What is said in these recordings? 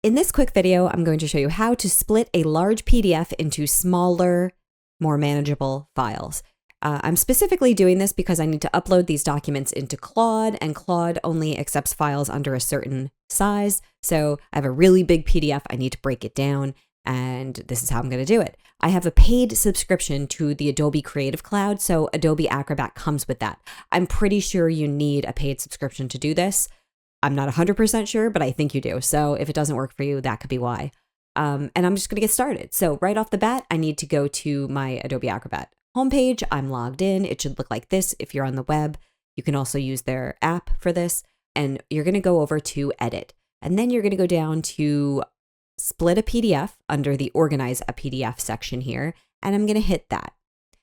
In this quick video, I'm going to show you how to split a large PDF into smaller, more manageable files. I'm specifically doing this because I need to upload these documents into Claude, and Claude only accepts files under a certain size. So I have a really big PDF, I need to break it down, and this is how I'm going to do it. I have a paid subscription to the Adobe Creative Cloud, so Adobe Acrobat comes with that. I'm pretty sure you need a paid subscription to do this. I'm not 100% sure, but I think you do. So if it doesn't work for you, that could be why. And I'm just going to get started. So right off the bat, I need to go to my Adobe Acrobat homepage. I'm logged in. It should look like this if you're on the web. You can also use their app for this. And you're going to go over to Edit. And then you're going to go down to Split a PDF under the Organize a PDF section here. And I'm going to hit that.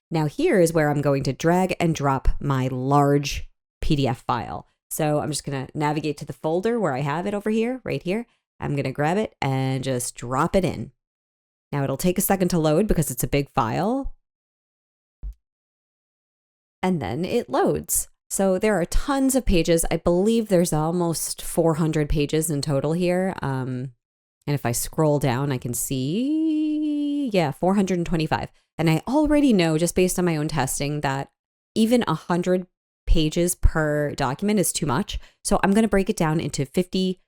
Now here is where I'm going to drag and drop my large PDF file. So I'm just going to navigate to the folder where I have it over here, right here. I'm going to grab it and just drop it in. Now it'll take a second to load because it's a big file. And then it loads. So there are tons of pages. I believe there's almost 400 pages in total here. And if I scroll down, I can see, 425. And I already know, just based on my own testing, that even 100 pages per document is too much. So I'm going to break it down into 50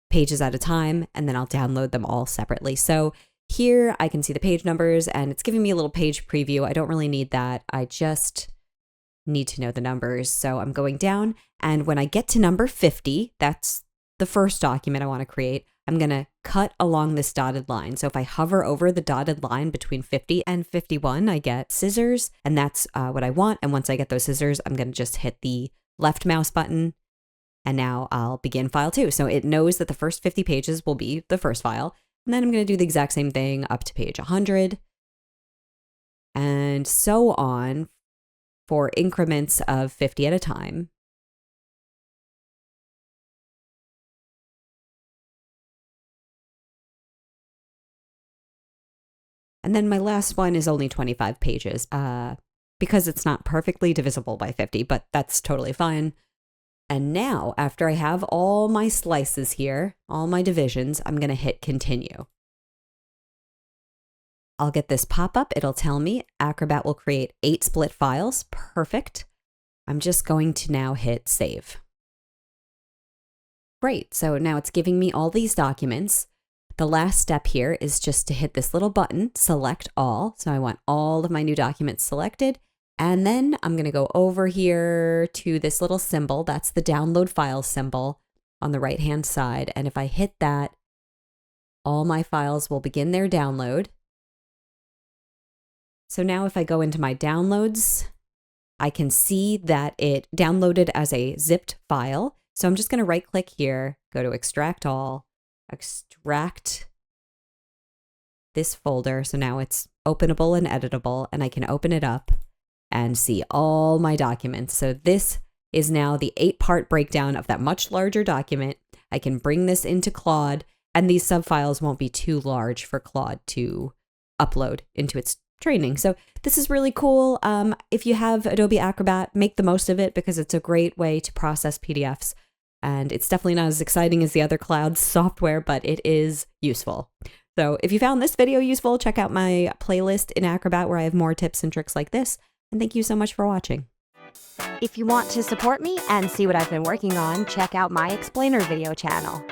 pages at a time, and then I'll download them all separately. So here I can see the page numbers, and it's giving me a little page preview. I don't really need that. I just need to know the numbers. So I'm going down, and when I get to number 50, that's the first document I want to create, I'm going to cut along this dotted line. So if I hover over the dotted line between 50 and 51, I get scissors, and that's what I want. And once I get those scissors, I'm going to just hit the left mouse button, and now I'll begin file 2. So it knows that the first 50 pages will be the first file. And then I'm going to do the exact same thing up to page 100, and so on for increments of 50 at a time. And then my last one is only 25 pages because it's not perfectly divisible by 50, but that's totally fine. And now, after I have all my slices here, all my divisions, I'm going to hit continue. I'll get this pop-up. It'll tell me Acrobat will create 8 split files. Perfect. I'm just going to now hit save. Great. So now it's giving me all these documents. The last step here is just to hit this little button, select all. So I want all of my new documents selected. And then I'm going to go over here to this little symbol. That's the download file symbol on the right-hand side. And if I hit that, all my files will begin their download. So now if I go into my downloads, I can see that it downloaded as a zipped file. So I'm just going to right-click here, go to extract all, extract this folder. So now it's openable and editable, and I can open it up and see all my documents. So this is now the 8-part breakdown of that much larger document. I can bring this into Claude, and these subfiles won't be too large for Claude to upload into its training. So this is really cool. If you have Adobe Acrobat, make the most of it because it's a great way to process PDFs. And it's definitely not as exciting as the other cloud software, but it is useful. So if you found this video useful, check out my playlist in Acrobat where I have more tips and tricks like this. And thank you so much for watching. If you want to support me and see what I've been working on, check out my explainer video channel.